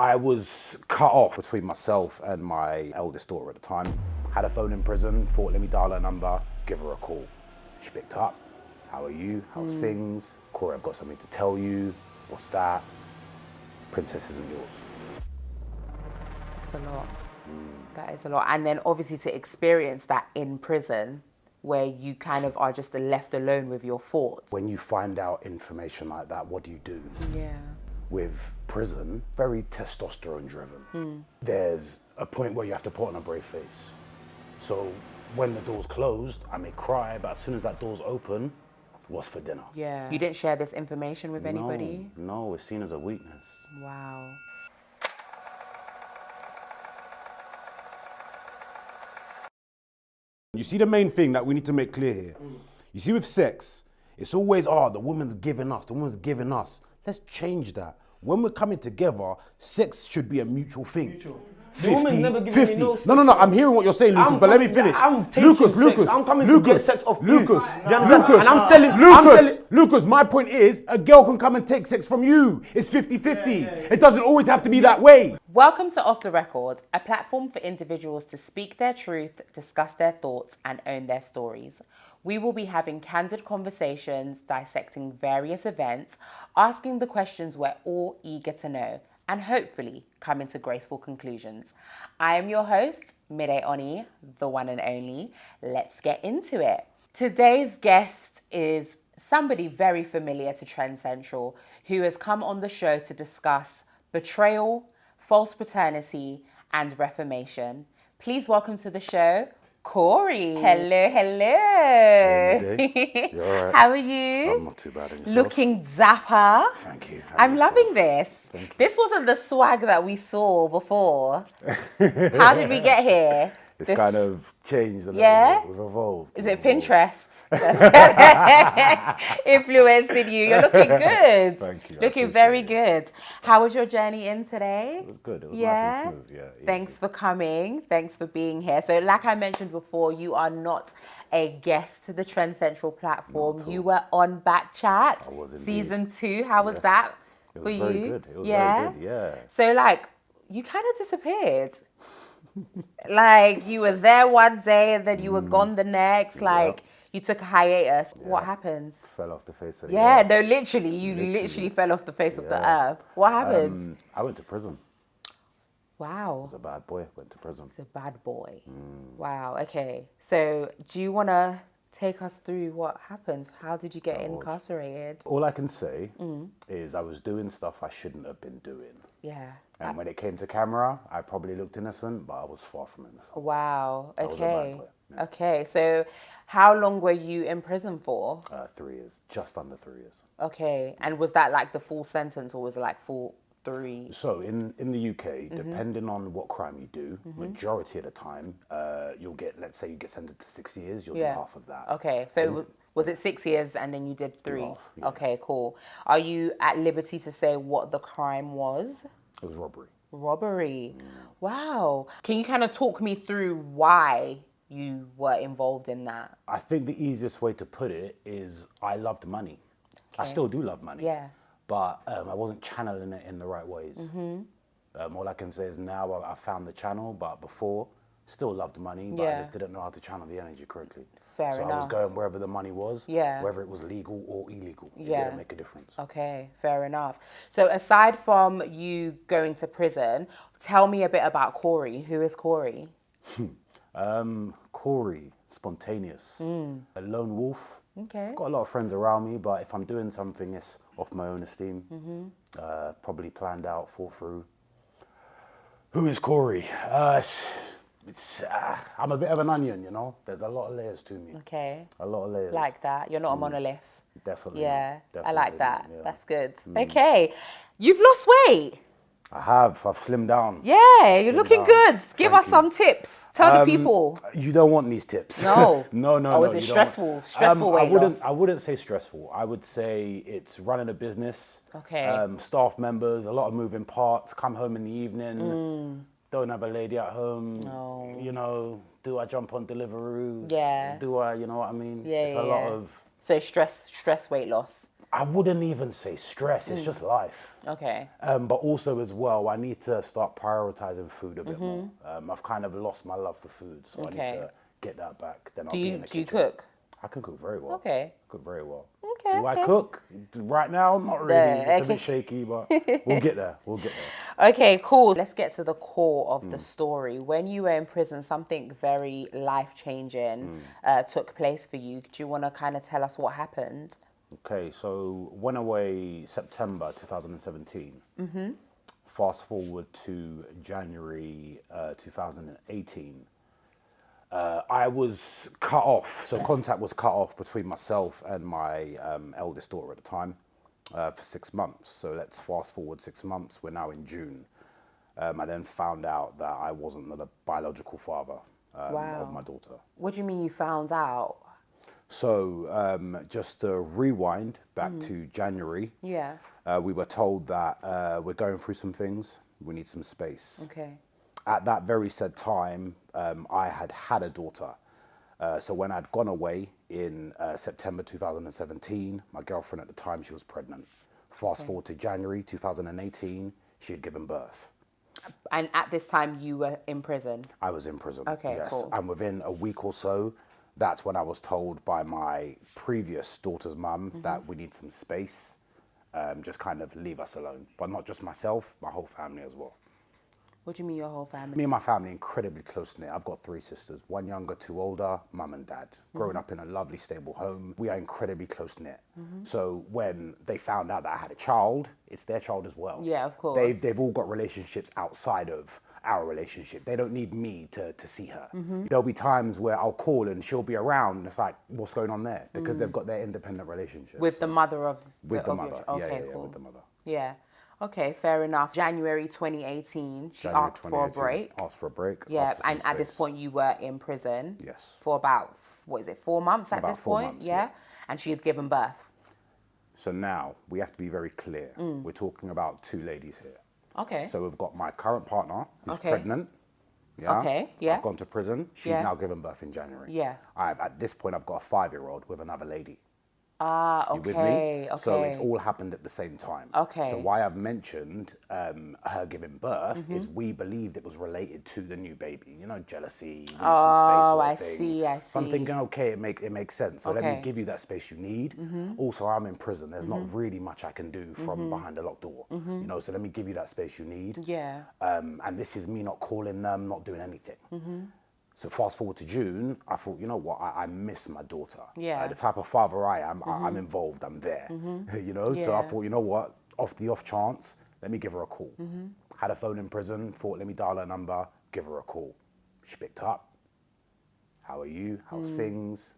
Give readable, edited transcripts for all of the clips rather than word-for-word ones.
I was cut off between myself and my eldest daughter at the time. Had a phone in prison, thought let me dial her number, give her a call. She picked up. How are you? How's things? Corey, I've got something to tell you. What's that? Princess isn't yours. That's a lot. That is a lot. And then obviously to experience that in prison, where you kind of are just left alone with your thoughts. When you find out information like that, what do you do? Yeah. With prison, very testosterone driven. There's a point where you have to put on a brave face. So when the door's closed, I may cry, but as soon as that door's open, what's for dinner? Yeah. You didn't share this information with anybody? No, it's seen as a weakness. Wow. You see the main thing that we need to make clear here? You see with sex, it's always, the woman's giving us. Let's change that. When we're coming together, sex should be a mutual thing. 50, never given 50. me no sex. No, I'm hearing what you're saying, Lucas, but let me finish. I'm taking sex. I'm coming to get sex off you. Lucas, Do you understand? Lucas, And I'm selling. Lucas, my point is, a girl can come and take sex from you. It's 50-50. It doesn't always have to be that way. Welcome to Off the Record, a platform for individuals to speak their truth, discuss their thoughts, and own their stories. We will be having candid conversations, dissecting various events, asking the questions we're all eager to know, and hopefully coming to graceful conclusions. I am your host, Mide Oni, the one and only. Let's get into it. Today's guest is somebody very familiar to Trend Central who has come on the show to discuss betrayal, false paternity, and reformation. Please welcome to the show, Corey. Hello. Hey, you all right? How are you? I'm not too bad. And yourself? Looking dapper. Thank you. I'm loving this. Thank you. This wasn't the swag that we saw before. How did we get here? It's kind of changed a little Yeah? bit. We've evolved. Is it Pinterest that's influencing you? You're looking good. Thank you. I Looking appreciate very it. good. How was your journey in today? It was good. It was Yeah? nice and smooth. Yeah. Easy. Thanks for coming. Thanks for being here. So like I mentioned before, you are not a guest to the Trend Central platform. You were on Back Chat, I was indeed. season 2. How was Yes. that It for was you? very good. It was yeah? very good. Yeah. So like, you kind of disappeared. Like you were there one day and then you were gone the next. Like you took a hiatus. What happened? Fell off the face of the Yeah, earth. no, literally, you literally fell off the face of the earth. What happened? I went to prison. I Wow, was a bad boy. Went to prison. it's a bad boy. Wow. Okay. So, do you want to take us through what happened? How did you get incarcerated? All I can say is I was doing stuff I shouldn't have been doing. Yeah. And when it came to camera, I probably looked innocent, but I was far from innocent. Wow. was a bad Okay. boy, yeah. Okay. So, how long were you in prison for? 3 years, just under 3 years. Okay. And was that like the full sentence or was it like full 3? So in the UK, depending on what crime you do, majority of the time, you'll get, let's say you get sentenced to 6 years, you'll do half of that. Okay, so was it 6 years and then you did 3? half, yeah. Okay, cool. Are you at liberty to say what the crime was? It was robbery. Robbery. Wow. Can you kind of talk me through why you were involved in that? I think the easiest way to put it is I loved money. I still do love money. Yeah. But I wasn't channeling it in the right ways. All I can say is now I found the channel, but before, still loved money, but I just didn't know how to channel the energy correctly. Fair so I was enough. going wherever the money was, Yeah. whether it was legal or illegal. It Yeah. didn't make a difference. Okay, fair enough. So aside from you going to prison, tell me a bit about Corey. Who is Corey? Corey, spontaneous, a lone wolf. Okay. Got a lot of friends around me, but if I'm doing something, it's off my own esteem. Probably planned out, thought through. Who is Corey? I'm a bit of an onion, you know? There's a lot of layers to me. Okay. A lot of layers. Like that. You're not a monolith. Definitely. Yeah, not. I like Definitely that. not, yeah. That's good. Okay. You've lost weight. I have. I've slimmed down. Yeah, you're looking down. good. Give Thank us you. some tips. Tell the people. You don't want these tips. No. no. Oh, is it you don't stressful? want- Stressful weight loss? I wouldn't say stressful. I would say it's running a business. Okay. Staff members, a lot of moving parts. Come home in the evening. Don't have a lady at home. No. You know, do I jump on Deliveroo? Yeah. Do I, you know what I mean? Yeah, It's yeah, a lot yeah. of So stress weight loss. I wouldn't even say stress. It's just life. Okay. But also as well, I need to start prioritizing food a bit more. I've kind of lost my love for food, so I need Okay. to get that back. Then I'll Do be you in the do you kitchen. cook? I can cook very well. Okay. Cook very well. Okay, Do I okay. cook? Right now, not really. No, It's a okay. bit shaky, but we'll get there. We'll get there. Okay, cool. Let's get to the core of the story. When you were in prison, something very life-changing took place for you. Do you want to kind of tell us what happened? Okay, so went away September 2017. Fast forward to January 2018. I was cut off, so contact was cut off between myself and my eldest daughter at the time for 6 months. So let's fast forward 6 months. We're now in June. I then found out that I wasn't the biological father of my daughter. What do you mean you found out? So just to rewind back to January, Yeah. we were told that we're going through some things. We need some space. Okay. At that very said time, I had a daughter. So when I'd gone away in September 2017, my girlfriend at the time, she was pregnant. Fast forward to January 2018, she had given birth. And at this time, you were in prison? I was in prison, Okay, yes. cool. And within a week or so, that's when I was told by my previous daughter's mum that we need some space, just kind of leave us alone. But not just myself, my whole family as well. What do you mean your whole family? Me and my family incredibly close-knit. I've got 3 sisters, 1 younger, 2 older, mum and dad. Growing up in a lovely, stable home, we are incredibly close-knit. So when they found out that I had a child, it's their child as well. Yeah, of course. They've all got relationships outside of our relationship. They don't need me to see her. There'll be times where I'll call and she'll be around and it's like, what's going on there? Because they've got their independent relationship. With the mother of With the of mother. Your, Yeah, okay, yeah, cool. with the mother. Yeah. Okay, fair enough. January 2018, she January asked for a 2018, break. Asked for a break. Yeah, asked for some and at this space. point you were in prison. Yes. For about, what is it, 4 months at About this 4 point? months, Yeah? yeah. And she had given birth. So now we have to be very clear. We're talking about 2 ladies here. Okay. So we've got my current partner who's Okay. pregnant. Yeah. Okay, yeah. I've gone to prison. She's Yeah. now given birth in January. Yeah. At this point, I've got a 5-year-old with another lady. Ah, You with okay, me? okay. So it's all happened at the same time. Okay. So why I've mentioned her giving birth is we believed it was related to the new baby. You know, jealousy, you need some space sort I of thing. see, I So I'm see. thinking, okay, it makes sense. So let Okay. me give you that space you need. Also, I'm in prison. There's not really much I can do from behind a locked door. You know, so let me give you that space you need. Yeah. And this is me not calling them, not doing anything. So fast forward to June, I thought, you know what, I miss my daughter. Yeah. The type of father I am, I'm involved, I'm there. You know, so I Yeah. thought, you know what, off the off chance, let me give her a call. Had a phone in prison, thought, let me dial her number, give her a call. She picked up. How are you? How's things?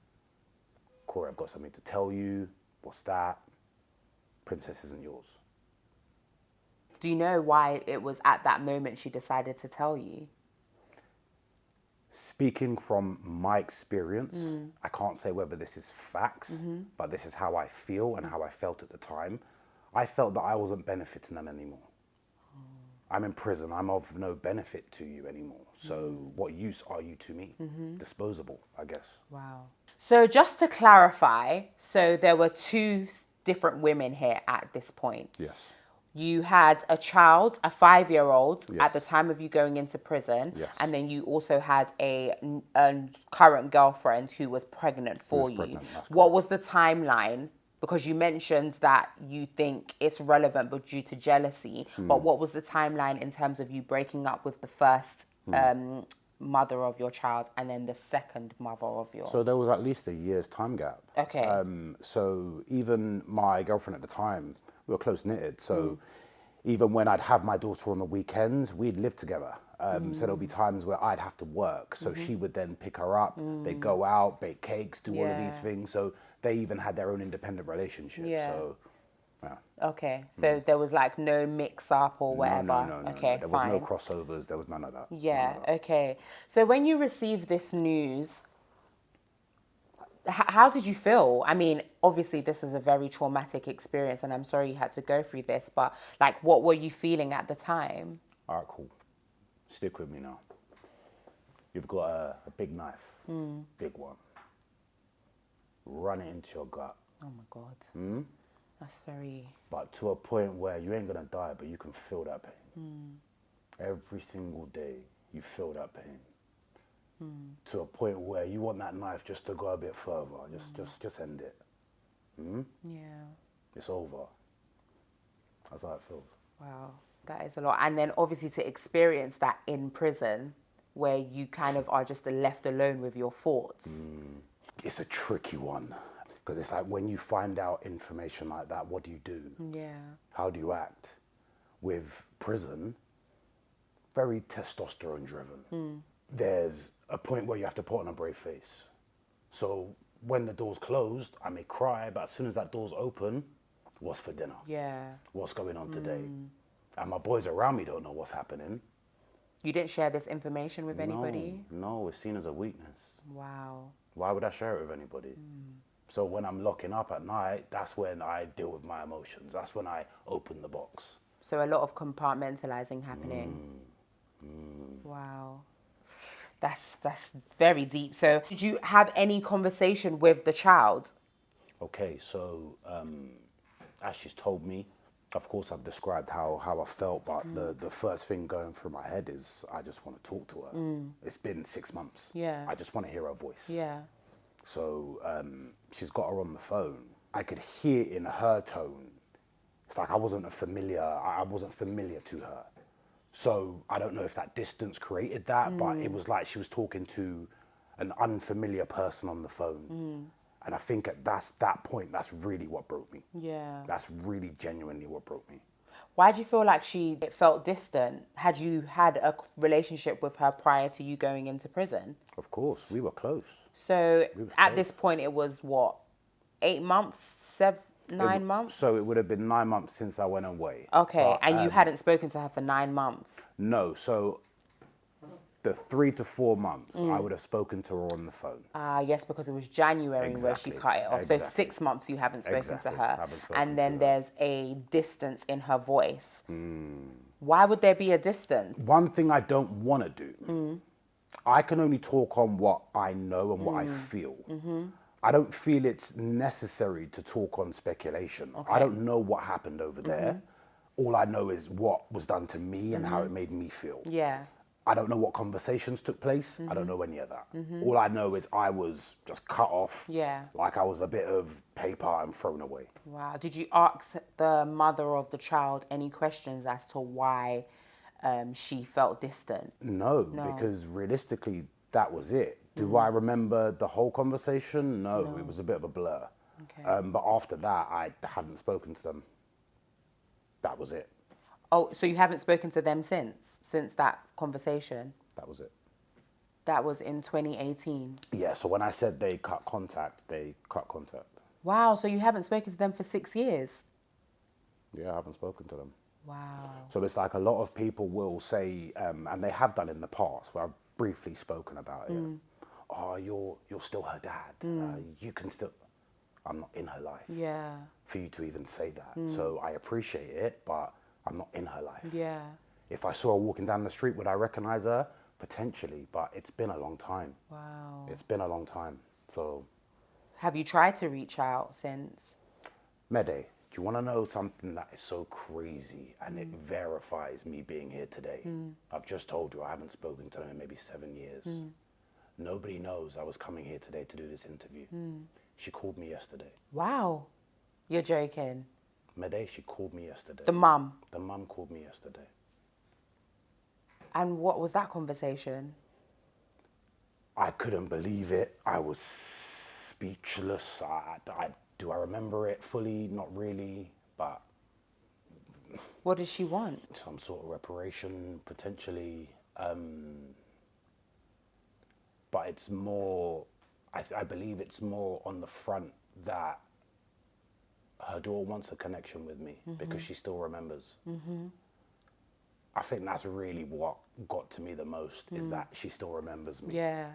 Corey, I've got something to tell you. What's that? Princess isn't yours. Do you know why it was at that moment she decided to tell you? Speaking from my experience, I can't say whether this is facts, but this is how I feel and how I felt at the time. I felt that I wasn't benefiting them anymore. I'm in prison. I'm of no benefit to you anymore. So what use are you to me? Disposable, I guess. Wow. So just to clarify, so there were 2 different women here at this point. Yes. You had a child, a 5-year-old, Yes. at the time of you going into prison. Yes. And then you also had a current girlfriend who was pregnant for was you. pregnant, that's What correct. was the timeline? Because you mentioned that you think it's relevant, but due to jealousy. But what was the timeline in terms of you breaking up with the first mother of your child and then the second mother of your... So there was at least a year's time gap. Okay. So even my girlfriend at the time, we were close knitted. So even when I'd have my daughter on the weekends, we'd live together. So there'll be times where I'd have to work. So she would then pick her up. They'd go out, bake cakes, do all of these Yeah. things. So they even had their own independent relationship. Yeah. So yeah. Okay, so there was like no mix-up or whatever? No. Okay, There was fine. no crossovers. There was none of that. Yeah, okay. So when you received this news, how did you feel? I mean, obviously this is a very traumatic experience and I'm sorry you had to go through this, but like what were you feeling at the time? All right, cool. Stick with me now. You've got a big knife, big one. Run it into your gut. Oh my God. That's very... But to a point where you ain't gonna die, but you can feel that pain. Every single day, you feel that pain. To a point where you want that knife just to go a bit further. Just end it. Yeah. It's over. That's how it feels. Wow. That is a lot. And then obviously to experience that in prison, where you kind of are just left alone with your thoughts. It's a tricky one. Because it's like when you find out information like that, what do you do? Yeah. How do you act? With prison, very testosterone driven. There's a point where you have to put on a brave face. So when the door's closed, I may cry, but as soon as that door's open, what's for dinner? Yeah. What's going on today? And my boys around me don't know what's happening. You didn't share this information with anybody? No, it's seen as a weakness. Wow. Why would I share it with anybody? So when I'm locking up at night, that's when I deal with my emotions. That's when I open the box. So a lot of compartmentalizing happening. Wow. That's very deep. So did you have any conversation with the child? Okay, so as she's told me, of course I've described how I felt, but the first thing going through my head is I just want to talk to her. It's been 6 months. Yeah. I just want to hear her voice. Yeah. So she's got her on the phone. I could hear in her tone, it's like I wasn't familiar to her. So I don't know if that distance created that, but it was like she was talking to an unfamiliar person on the phone. And I think at that point, that's really what broke me. Yeah. That's really genuinely what broke me. Why do you feel like it felt distant? Had you had a relationship with her prior to you going into prison? Of course, we were close. So We was at close. this point, it was what, 8 months, 9 months? So it would have been 9 months since I went away. Okay, But, and you hadn't spoken to her for 9 months? No, so the 3 to 4 months, I would have spoken to her on the phone. Yes, because it was January where she Exactly, cut it off. exactly. So 6 months you haven't spoken Exactly, to her. haven't spoken And then to her. there's a distance in her voice. Why would there be a distance? One thing I don't want to do, I can only talk on what I know and what I feel. I don't feel it's necessary to talk on speculation. I don't know what happened over there. All I know is what was done to me and how it made me feel. Yeah. I don't know what conversations took place. I don't know any of that. All I know is I was just cut off. Yeah. Like I was a bit of paper and thrown away. Wow. Did you ask the mother of the child any questions as to why she felt distant? No, because realistically, that was it. Do I remember the whole conversation? No, it was a bit of a blur. Okay. But after that, I hadn't spoken to them. That was it. Oh, so you haven't spoken to them since that conversation? That was it. That was in 2018. Yeah, so when I said they cut contact, they cut contact. Wow, so you haven't spoken to them for 6 years? Yeah, I haven't spoken to them. Wow. So it's like a lot of people will say, and they have done in the past, where I've briefly spoken about it. Oh, you're still her dad. You can still. I'm not in her life. Yeah. For you to even say that, so I appreciate it, but I'm not in her life. Yeah. If I saw her walking down the street, would I recognize her? Potentially, but it's been a long time. Wow. It's been a long time. So, Have you tried to reach out since? Mede, do you want to know something that is so crazy and it verifies me being here today? I've just told you I haven't spoken to her in maybe 7 years. Nobody knows I was coming here today to do this interview. She called me yesterday. Wow. You're joking. Mede, she called me yesterday. The mum. The mum called me yesterday. And what was that conversation? I couldn't believe it. I was speechless. Do I remember it fully? Not really, but What does she want? some sort of reparation, potentially. But it's more, I believe it's more on the front that her daughter wants a connection with me because she still remembers. I think that's really what got to me the most is that she still remembers me. Yeah.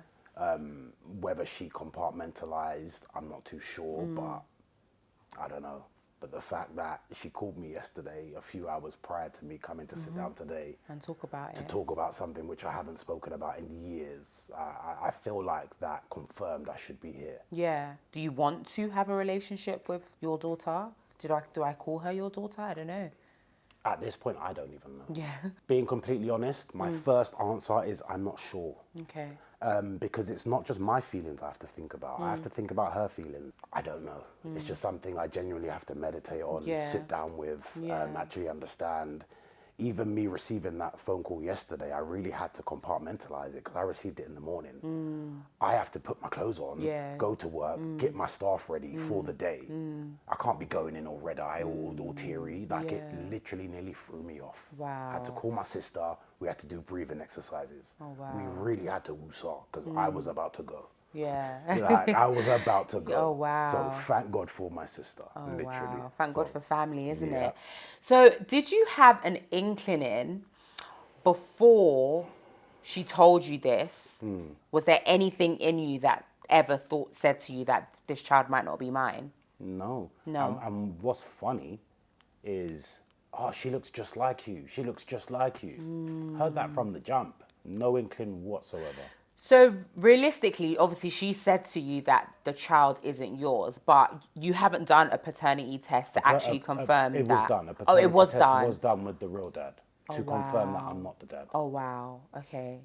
Whether she compartmentalized, I'm not too sure, but I don't know. But the fact that she called me yesterday, a few hours prior to me coming to sit down today, And talk about to it. talk about something which I haven't spoken about in years, I feel like that confirmed I should be here. Yeah. Do you want to have a relationship with your daughter? Do I call her your daughter? I don't know. At this point, I don't even know. Yeah. Being completely honest, my first answer is I'm not sure. Okay. Because it's not just my feelings I have to think about. I have to think about her feelings. I don't know. It's just something I genuinely have to meditate on, Yeah. sit down with, Yeah. actually understand. Even me receiving that phone call yesterday, I really had to compartmentalize it because I received it in the morning. I have to put my clothes on, Yeah. go to work, get my staff ready for the day. I can't be going in all red-eye or teary. Like, it literally nearly threw me off. I had to Wow. call my sister. We had to do breathing exercises. Oh, wow. We really had to woosah because I was about to go. Yeah. Like, I was about to go. Oh, wow. So thank God for my sister, Oh, literally. wow. Thank God So, for family, isn't yeah. it? So, did you have an inkling before she told you this? Was there anything in you that ever said to you that this child might not be mine? No. No. And what's funny is, oh, she looks just like you. She looks just like you. Heard that from the jump. No inkling whatsoever. So realistically, obviously, she said to you that the child isn't yours, but you haven't done a paternity test to actually confirm It that. was done. A Oh, paternity it was test done. was done with the real dad to confirm that wow. I'm not the dad. Oh, wow. Okay.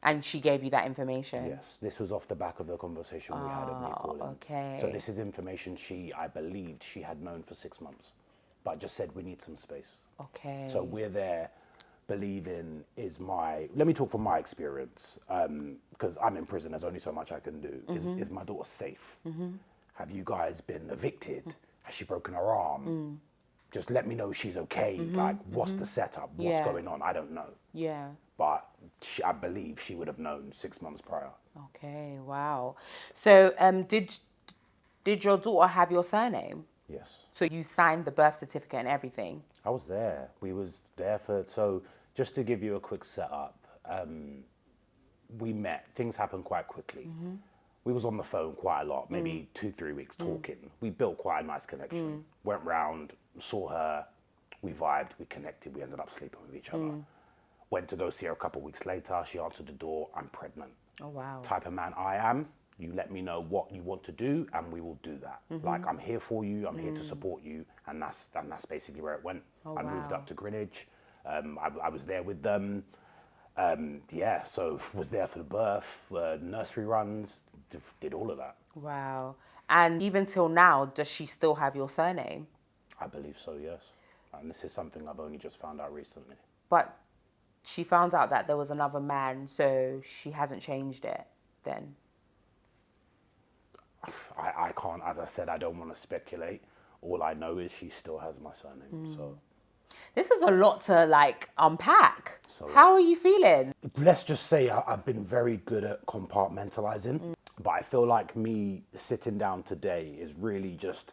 And she gave you that information? Yes, this was off the back of the conversation we had of me calling. okay. So this is information I believed she had known for 6 months, but just said we need some space. Okay. So we're there believing let me talk from my experience, because I'm in prison, there's only so much I can do. Is my daughter safe? Have you guys been evicted? Has she broken her arm? Just let me know she's okay. Like, what's the setup? What's Yeah. going on? I don't know. Yeah. But I believe she would have known 6 months prior. Okay. Wow. So, did your daughter have your surname? Yes. So you signed the birth certificate and everything? I was there. We was there so just to give you a quick setup, we met. Things happened quite quickly. We was on the phone quite a lot, maybe 2-3 weeks talking. We built quite a nice connection. Went round, saw her, we vibed, we connected, we ended up sleeping with each other. Went to go see her a couple of weeks later. She answered the door. I'm pregnant. Oh, wow. Type of man I am. You let me know what you want to do, and we will do that. Like, I'm here for you. I'm here to support you, and that's basically where it went. I moved up to Greenwich. I was there with them. So was there for the birth, nursery runs, did all of that. Wow. And even till now, does she still have your surname? I believe so, yes. And this is something I've only just found out recently. But she found out that there was another man, so she hasn't changed it then? I can't, as I said, I don't want to speculate. All I know is she still has my surname. So This is a lot to unpack. So, How are you feeling? let's just say I've been very good at compartmentalizing, but I feel like me sitting down today is really just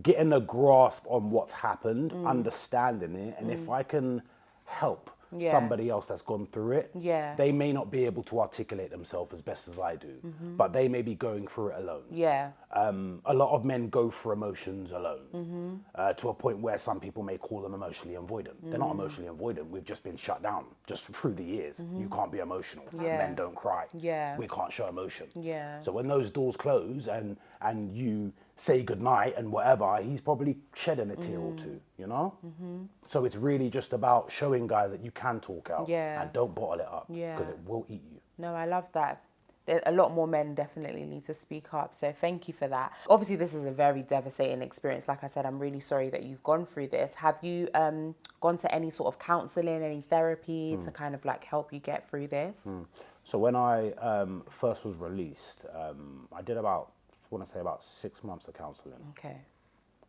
getting a grasp on what's happened, understanding it, and if I can help Yeah. somebody else that's gone through it, Yeah. they may not be able to articulate themselves as best as I do, but they may be going through it alone. Yeah. A lot of men go through emotions alone, to a point where some people may call them emotionally avoidant. They're not emotionally avoidant. We've just been shut down just through the years. You can't be emotional. Yeah. Men don't cry. Yeah. We can't show emotion. Yeah. So when those doors close and you say goodnight and whatever, he's probably shedding a tear or two, you know? So it's really just about showing guys that you can talk out Yeah. and don't bottle it up Yeah. because it will eat you. No, I love that. A lot more men definitely need to speak up. So thank you for that. Obviously, this is a very devastating experience. Like I said, I'm really sorry that you've gone through this. Have you gone to any sort of counselling, any therapy to kind of help you get through this? So when I first was released, I did about 6 months of counselling. Okay.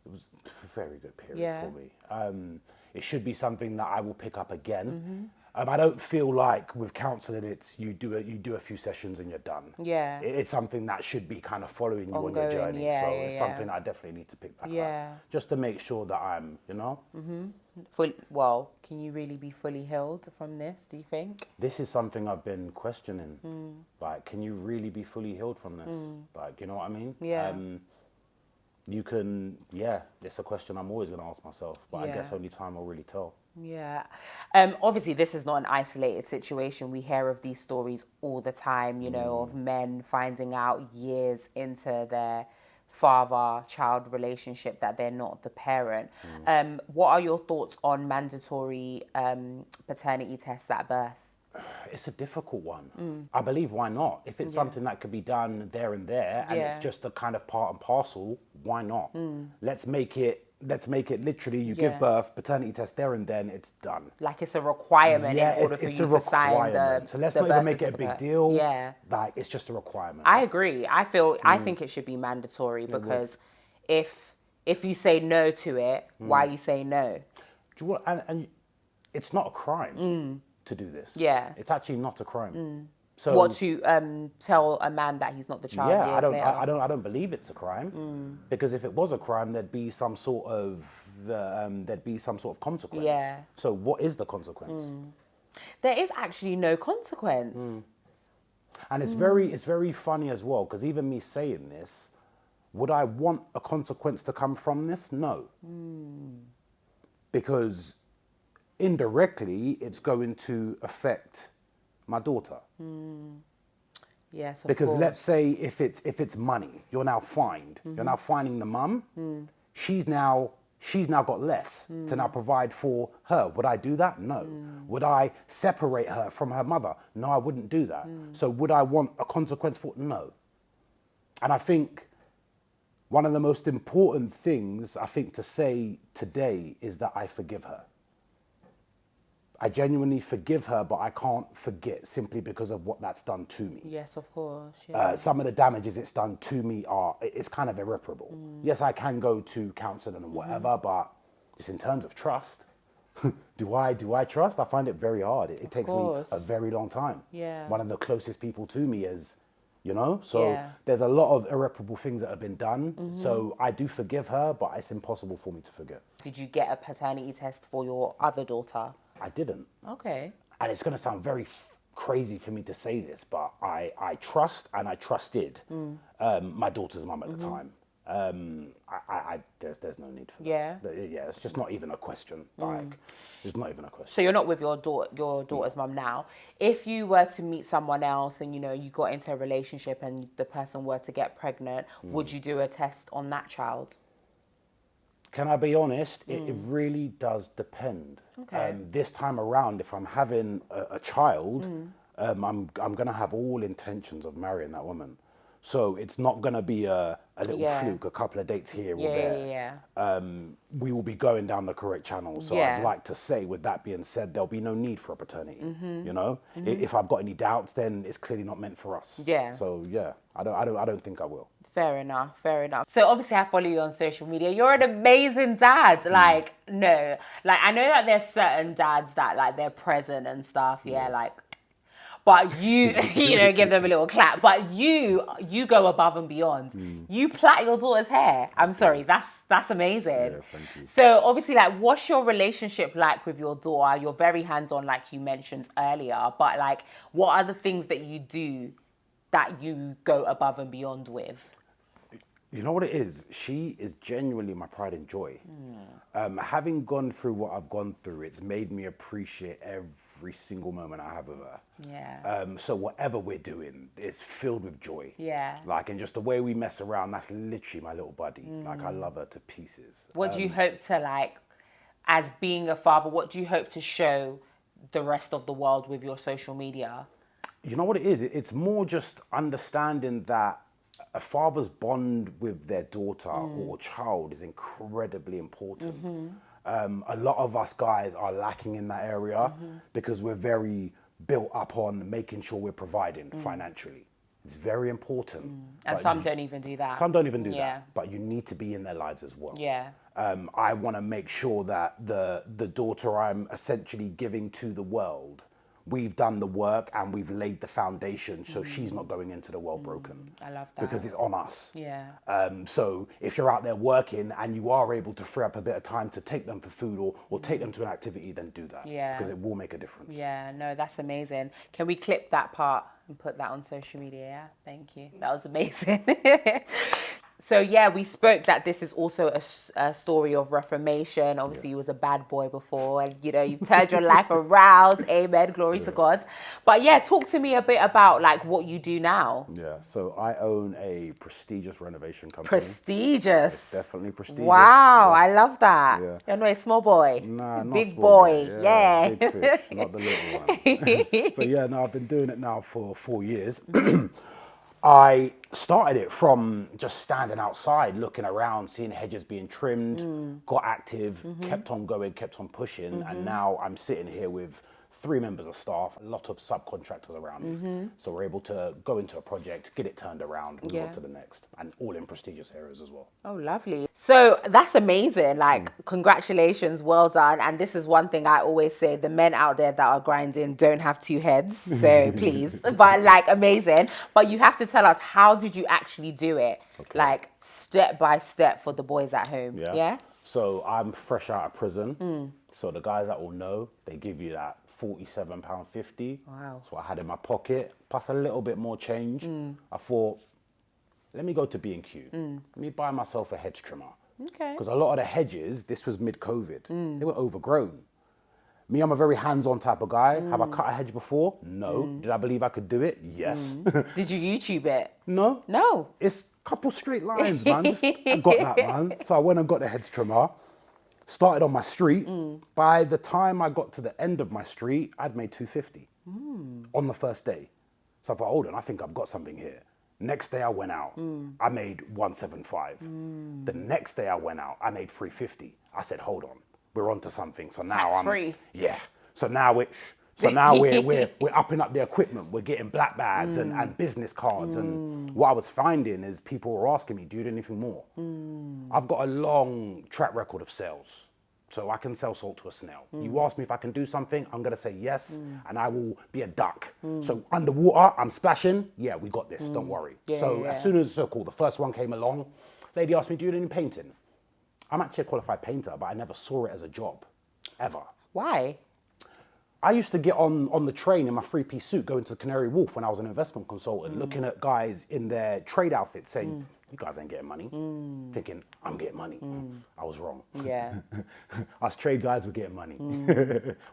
It was a very good period Yeah. for me. It should be something that I will pick up again. I don't feel like with counselling, it's you do a few sessions and you're done. Yeah. It's something that should be kind of following you on your Ongoing, journey. yeah, So yeah, it's yeah. something I definitely need to pick back Yeah. up, just to make sure that I'm, Well, can you really be fully healed from this, do you think? This is something I've been questioning. Like, can you really be fully healed from this? Like, you know what I mean? Yeah. You can, it's a question I'm always going to ask myself, but I Yeah. guess only time will really tell. Yeah. Obviously, this is not an isolated situation. We hear of these stories all the time, of men finding out years into their father-child relationship, that they're not the parent. What are your thoughts on mandatory paternity tests at birth? It's a difficult one. I believe, why not? If it's something that could be done there and there, and it's just a kind of part and parcel, why not? Let's make it literally, you give birth, paternity test there and then, it's done. Like it's a requirement in order for you to sign the So let's the not even birth make it a big certificate. deal. Yeah. Like, it's just a requirement. I agree. I think it should be mandatory, because if you say no to it, why you say no? Do you want, and it's not a crime to do this. Yeah. It's actually not a crime. So What, to tell a man that he's not the child? yeah, years later? I don't believe it's a crime, because if it was a crime, there'd be some sort of consequence. Yeah. So what is the consequence? There is actually no consequence. And it's very funny as well, because even me saying this, would I want a consequence to come from this? No. Because indirectly, it's going to affect my daughter. Yes, of Because course. let's say if it's money, you're now fined. You're now fining the mum. She's now got less to now provide for her. Would I do that? No. Would I separate her from her mother? No, I wouldn't do that. So would I want a consequence for it? No. And I think one of the most important things I think to say today is that I forgive her. I genuinely forgive her, but I can't forget simply because of what that's done to me. Yes, of course. Yeah. Some of the damages it's done to me it's kind of irreparable. Yes, I can go to counselling and whatever, but just in terms of trust, do I trust? I find it very hard. It takes me course. a very long time. Yeah. One of the closest people to me is, so Yeah. there's a lot of irreparable things that have been done. So I do forgive her, but it's impossible for me to forget. Did you get a paternity test for your other daughter? I didn't. Okay. And it's going to sound very crazy for me to say this, but I trust and I trusted my daughter's mum at the time. There's no need for that. Yeah. Yeah, it's just not even a question. Like, it's not even a question. So you're not with your daughter's mum now. If you were to meet someone else and, you got into a relationship and the person were to get pregnant, would you do a test on that child? Can I be honest? It really does depend. Okay. This time around, if I'm having a child, I'm going to have all intentions of marrying that woman. So it's not going to be a little fluke, a couple of dates here or there. We will be going down the correct channel. So I'd like to say, with that being said, there'll be no need for a paternity. If I've got any doubts, then it's clearly not meant for us. Yeah. So yeah, I don't think I will. Fair enough. So obviously I follow you on social media. You're an amazing dad. Like, no. Like, I know that there's certain dads that, like, they're present and stuff. Yeah, like, but you, give them a little clap. But you go above and beyond. You plait your daughter's hair. I'm sorry, that's amazing. Yeah, thank you. So obviously, like, what's your relationship like with your daughter? You're very hands-on, like you mentioned earlier. But, like, what are the things that you do that you go above and beyond with? You know what it is? She is genuinely my pride and joy. Having gone through what I've gone through, it's made me appreciate every single moment I have with her. Yeah. So whatever we're doing is filled with joy. Yeah. Like, and just the way we mess around, that's literally my little buddy. Like, I love her to pieces. What do you hope to, like, as being a father, what do you hope to show the rest of the world with your social media? You know what it is? It's more just understanding that a father's bond with their daughter or child is incredibly important. A lot of us guys are lacking in that area because we're very built up on making sure we're providing financially. It's very important. And some don't even do that. Some don't even do that, but you need to be in their lives as well. Yeah. I want to make sure that the daughter I'm essentially giving to the world, we've done the work and we've laid the foundation so she's not going into the world broken. I love that. Because it's on us. Yeah. So if you're out there working and you are able to free up a bit of time to take them for food or take them to an activity, then do that. Yeah. Because it will make a difference. Yeah, no, that's amazing. Can we clip that part and put that on social media? Yeah, thank you. That was amazing. So yeah, we spoke that this is also a story of reformation. Obviously, you was a bad boy before, and you've turned your life around. Amen, glory to God. But yeah, talk to me a bit about like what you do now. Yeah, so I own a prestigious renovation company. Prestigious. It's definitely prestigious. Wow, yes. I love that. Yeah. You're not a small boy. Nah, not Big small boy. boy. Yeah. Big fish, not the little one. So yeah, no, I've been doing it now for 4 years. I started it from just standing outside, looking around, seeing hedges being trimmed, got active, kept on going, kept on pushing, and now I'm sitting here with 3 members of staff, a lot of subcontractors around me. So we're able to go into a project, get it turned around, move on to the next, and all in prestigious areas as well. Oh, lovely. So that's amazing. Like, congratulations, well done. And this is one thing I always say, the men out there that are grinding don't have 2 heads. So please, but like amazing. But you have to tell us, how did you actually do it? Okay. Like step by step for the boys at home. Yeah? So I'm fresh out of prison. So the guys that will know, they give you that £47.50. Wow. So I had in my pocket, plus a little bit more change. I thought, let me go to B&Q. Let me buy myself a hedge trimmer. Okay. Because a lot of the hedges, this was mid-COVID, they were overgrown. Me, I'm a very hands-on type of guy. Have I cut a hedge before? No. Did I believe I could do it? Yes. Did you YouTube it? No. No. It's a couple straight lines, man. I got that, man. So I went and got the hedge trimmer. Started on my street. By the time I got to the end of my street, I'd made 250 on the first day. So I thought, hold on, I think I've got something here. Next day I went out, I made 175. The next day I went out, I made 350. I said, hold on, we're onto something. So now Tax free. Yeah. So now we're upping up the equipment. We're getting black bags and business cards. And what I was finding is people were asking me, do you do anything more? I've got a long track record of sales. So I can sell salt to a snail. You ask me if I can do something, I'm gonna say yes, and I will be a duck. So underwater, I'm splashing. Yeah, we got this. Don't worry. As soon as the first one came along, lady asked me, "Do you do any painting?" I'm actually a qualified painter, but I never saw it as a job, ever. Why? I used to get on the train in my 3-piece suit, going to Canary Wharf when I was an investment consultant, looking at guys in their trade outfits, saying, "You guys ain't getting money." Thinking, I'm getting money. I was wrong. Yeah. Us trade guys were getting money.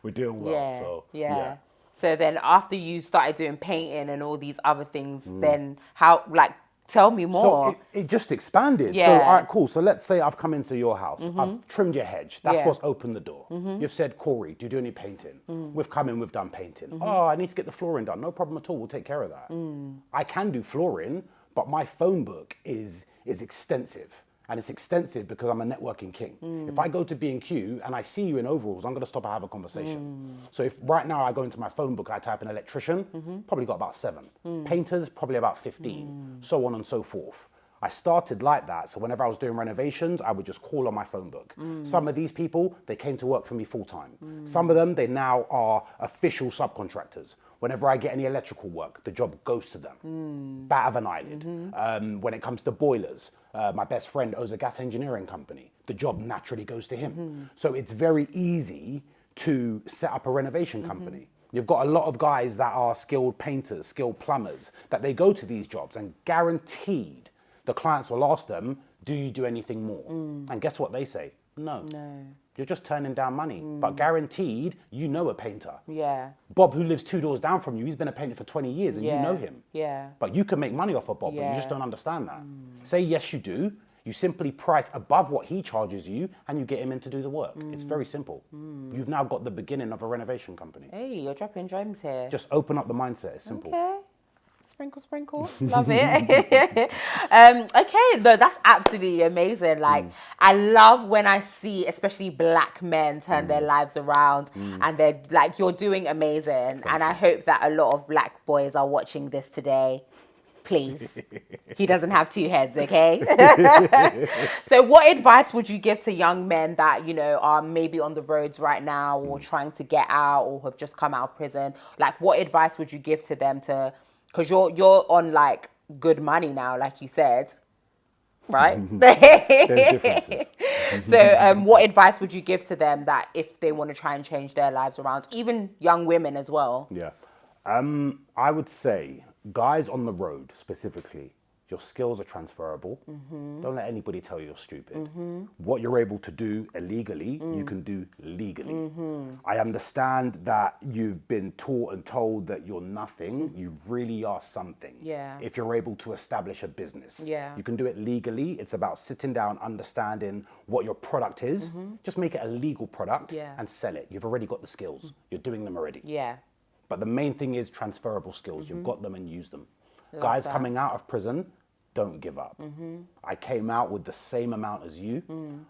We're doing well. Yeah. So Yeah. So then after you started doing painting and all these other things, then how, like, tell me more. So it just expanded. Yeah. So, all right, cool. So let's say I've come into your house. I've trimmed your hedge. That's Yeah. what's opened the door. You've said, Corey, do you do any painting? We've come in, we've done painting. Oh, I need to get the flooring done. No problem at all. We'll take care of that. I can do flooring, but my phone book is extensive. And it's extensive because I'm a networking king. If I go to B&Q and I see you in overalls, I'm going to stop and have a conversation. So if right now I go into my phone book, I type in electrician, probably got about 7. Painters, probably about 15, so on and so forth. I started like that. So whenever I was doing renovations, I would just call on my phone book. Some of these people, they came to work for me full time. Some of them, they now are official subcontractors. Whenever I get any electrical work, the job goes to them. Bat of an eyelid. When it comes to boilers, my best friend owns a gas engineering company. The job naturally goes to him. So it's very easy to set up a renovation company. You've got a lot of guys that are skilled painters, skilled plumbers, that they go to these jobs and guaranteed the clients will ask them, do you do anything more? And guess what they say? No. You're just turning down money. But guaranteed, you know a painter. Yeah. Bob, who lives 2 doors down from you, he's been a painter for 20 years and you know him. Yeah. But you can make money off of Bob, but you just don't understand that. Say yes, you do. You simply price above what he charges you and you get him in to do the work. It's very simple. You've now got the beginning of a renovation company. Hey, you're dropping gems here. Just open up the mindset. It's simple. Okay. Sprinkle, sprinkle. Love it. Okay, no, that's absolutely amazing. Like, I love when I see, especially black men turn their lives around and they're like, you're doing amazing. And I hope that a lot of black boys are watching this today. Please. He doesn't have 2 heads, okay? So what advice would you give to young men that, are maybe on the roads right now or trying to get out or have just come out of prison? Like, what advice would you give to them to... Because you're on, like, good money now, like you said, right? There's differences. So what advice would you give to them that if they want to try and change their lives around, even young women as well? Yeah. I would say, guys on the road specifically, Your skills are transferable. Don't let anybody tell you you're stupid. What you're able to do illegally, you can do legally. I understand that you've been taught and told that you're nothing. You really are something. Yeah. If you're able to establish a business. Yeah. You can do it legally. It's about sitting down, understanding what your product is. Just make it a legal product and sell it. You've already got the skills. You're doing them already. Yeah. But the main thing is transferable skills. You've got them and use them. Love Guys that. coming out of prison, don't give up. I came out with the same amount as you.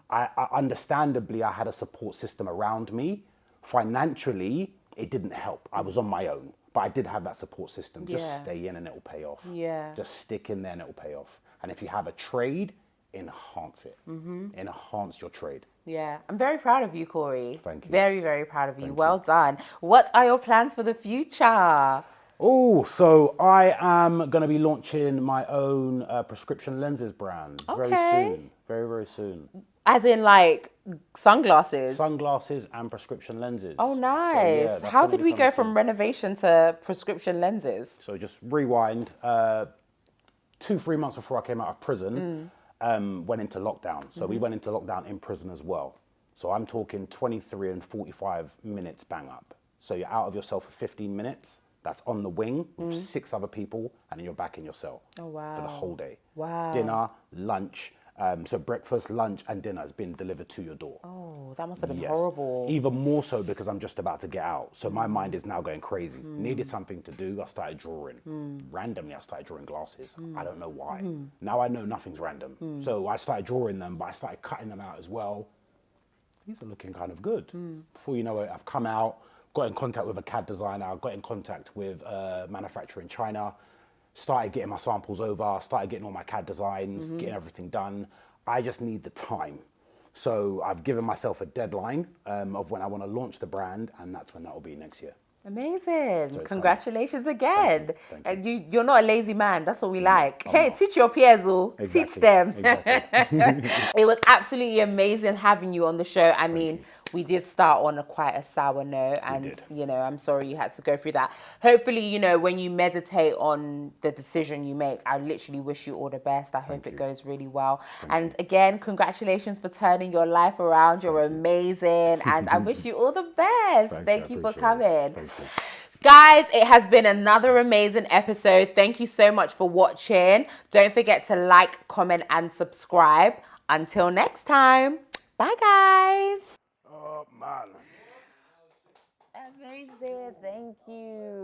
I understandably, I had a support system around me. Financially, it didn't help. I was on my own, but I did have that support system. Just Yeah. stay in and it'll pay off. Yeah. Just stick in there and it'll pay off. And if you have a trade, enhance it. Enhance your trade. Yeah, I'm very proud of you, Corey. Thank you. Very, very proud of you. Well done. What are your plans for the future? Oh, so I am going to be launching my own prescription lenses brand very Okay. soon. Very, very soon. As in, like, sunglasses? Sunglasses and prescription lenses. Oh, So, nice. yeah, that's How gonna did be we coming go from soon. renovation to prescription lenses? So just rewind. 2-3 months before I came out of prison, went into lockdown. So we went into lockdown in prison as well. So I'm talking 23 and 45 minutes bang up. So you're out of your cell for 15 minutes. That's on the wing with 6 other people, and then you're back in your cell Oh, wow. for the whole day. Wow. Dinner, lunch. So breakfast, lunch, and dinner has been delivered to your door. Oh, that must have been Yes. horrible. Even more so because I'm just about to get out. So my mind is now going crazy. Needed something to do. I started drawing. Randomly, I started drawing glasses. I don't know why. Now I know nothing's random. So I started drawing them, but I started cutting them out as well. These are looking kind of good. Before you know it, I've come out, got in contact with a CAD designer, got in contact with a manufacturer in China, started getting my samples over, started getting all my CAD designs, getting everything done. I just need the time. So I've given myself a deadline of when I want to launch the brand, and that's when that will be next year. Amazing. it's Congratulations again. Thank And you're not a lazy man. That's what we like. I'm Hey, not. teach your peers, oh. Teach Exactly, them. exactly. It was absolutely amazing having you on the show. I mean, we did start on quite a sour note, and did. you know, I'm sorry you had to go through that. Hopefully, you know, when you meditate on the decision you make, I literally wish you all the best. I hope it goes really well. And again, congratulations for turning your life around. You're amazing, and I wish you all the best. Thank you for coming. Guys, it has been another amazing episode. Thank you so much for watching. Don't forget to like, comment, and subscribe. Until next time, bye, guys. Oh, man. Amazing. Thank you.